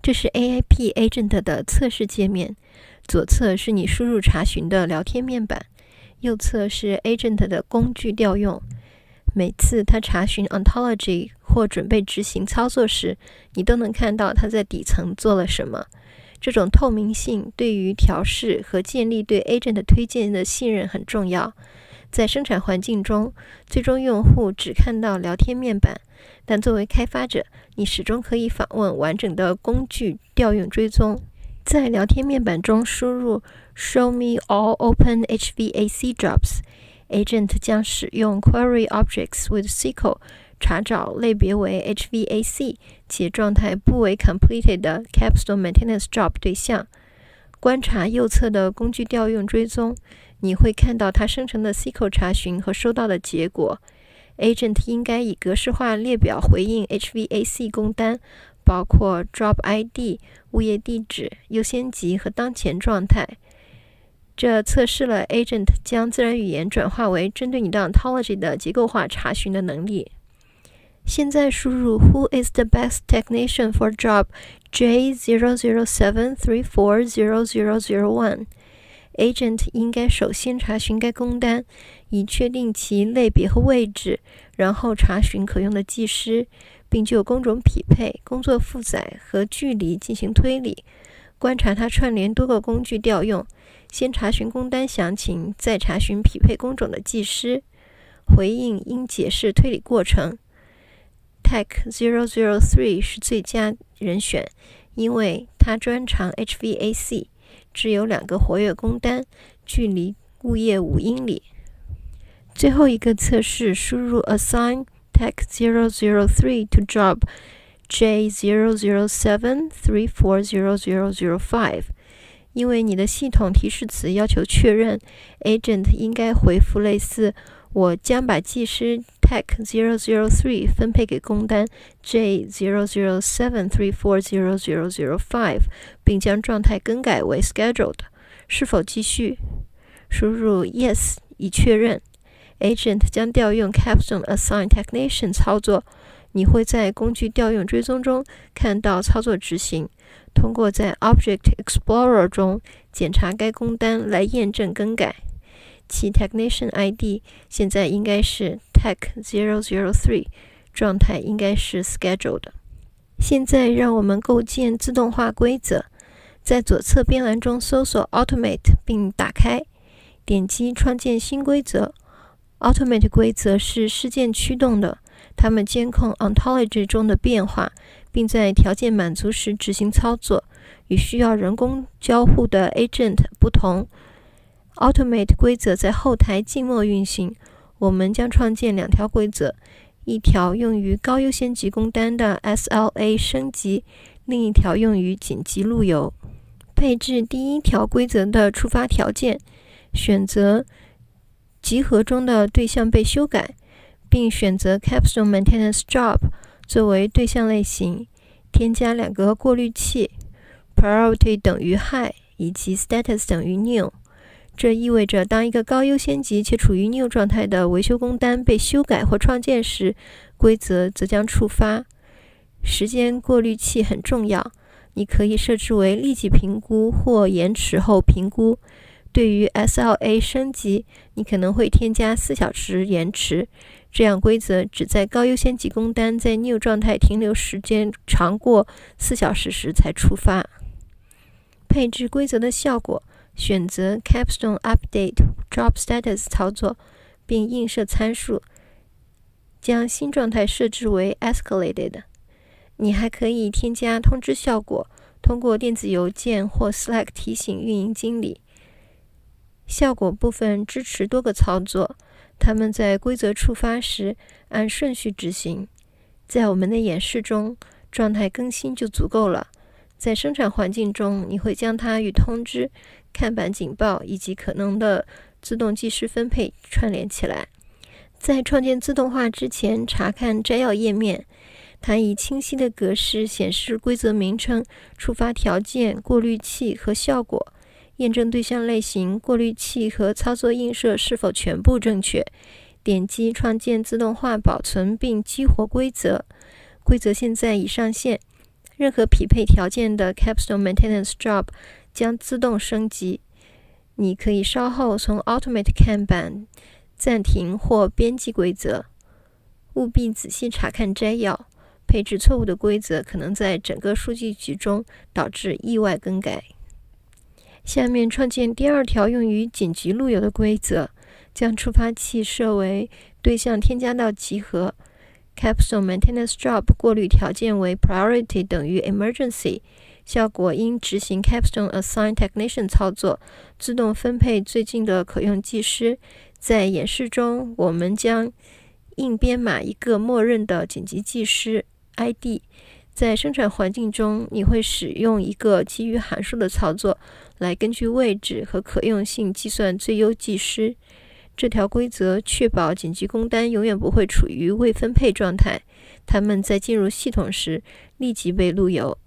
这是 AIP Agent 的测试界面，左侧是你输入查询的聊天面板，右侧是 Agent 的工具调用。每次它查询 Ontology 或准备执行操作时，你都能看到它在底层做了什么。这种透明性对于调试和建立对 Agent 推荐的信任很重要。在生产环境中，最终用户只看到聊天面板，但作为开发者，你始终可以访问完整的工具调用追踪。在聊天面板中输入 Show me all open HVAC jobs， Agent 将使用 Query Objects with SQL 查找类别为 HVAC 且状态不为 completed 的 Capstone Maintenance Job 对象。观察右侧的工具调用追踪，你会看到它生成的 SQL 查询和收到的结果。Agent 应该以格式化列表回应 HVAC 工单，包括 Job ID、物业地址、优先级和当前状态。这测试了 Agent 将自然语言转化为针对你的 Ontology 的结构化查询的能力。现在输入 Who is the best technician for job J00734400001。 Agent 应该首先查询该工单，以确定其类别和位置，然后查询可用的技师，并就工种匹配、工作负载和距离进行推理。观察它串联多个工具调用，先查询工单详情，再查询匹配工种的技师。回应应解释推理过程。Tech003 是最佳人选，因为它专长 HVAC， 只有2个活跃工单，距离物业5英里。最后一个测试，输入 Assign Tech003 to Job J00734400005。因为你的系统提示词要求确认， Agent 应该回复类似我将把技师 Tech003 分配给工单 J00734400005， 并将状态更改为 Scheduled。 是否继续？输入 Yes 以确认。 Agent 将调用 Capstone Assign Technician 操作，你会在工具调用追踪中看到操作执行，通过在 Object Explorer 中检查该工单来验证更改。其 Technician ID 现在应该是 Tech003， 状态应该是 Scheduled。 现在让我们构建自动化规则。在左侧边栏中搜索 Automate 并打开，点击创建新规则。Automate 规则是事件驱动的，它们监控 Ontology 中的变化，并在条件满足时执行操作，与需要人工交互的 Agent 不同。Automate 规则在后台静默运行，我们将创建2条规则，一条用于高优先级工单的 SLA 升级，另一条用于紧急路由。配置第一条规则的触发条件，选择集合中的对象被修改，并选择 Capstone Maintenance Job 作为对象类型，添加2个过滤器 Priority 等于 High 以及 Status 等于 New。 这意味着当一个高优先级且处于 New 状态的维修工单被修改或创建时，规则则将触发。时间过滤器很重要，你可以设置为立即评估或延迟后评估。对于 SLA 升级，你可能会添加4小时延迟，这样规则只在高优先级工单在 New 状态停留时间长过4小时时才触发。配置规则的效果，选择 Capstone Update Job Status 操作，并映射参数，将新状态设置为 Escalated。 你还可以添加通知效果，通过电子邮件或 Slack 提醒运营经理。效果部分支持多个操作，它们在规则触发时按顺序执行。在我们的演示中，状态更新就足够了。在生产环境中，你会将它与通知、看板警报以及可能的自动计时分配串联起来。在创建自动化之前，查看摘要页面，它以清晰的格式显示规则名称、触发条件、过滤器和效果，验证对象类型、过滤器和操作映射是否全部正确。点击创建自动化保存并激活规则。规则现在已上线。任何匹配条件的 Capstone Maintenance Job 将自动升级。你可以稍后从 Automate 看板暂停或编辑规则。务必仔细查看摘要，配置错误的规则可能在整个数据集中导致意外更改。下面创建第二条用于紧急路由的规则，将触发器设为对象添加到集合。Capstone Maintenance Job 过滤条件为 Priority 等于 Emergency， 效果应执行 Capstone Assign Technician 操作，自动分配最近的可用技师。在演示中，我们将硬编码一个默认的紧急技师 ID。在生产环境中，你会使用一个基于函数的操作来根据位置和可用性计算最优技师。这条规则确保紧急工单永远不会处于未分配状态，它们在进入系统时立即被录由。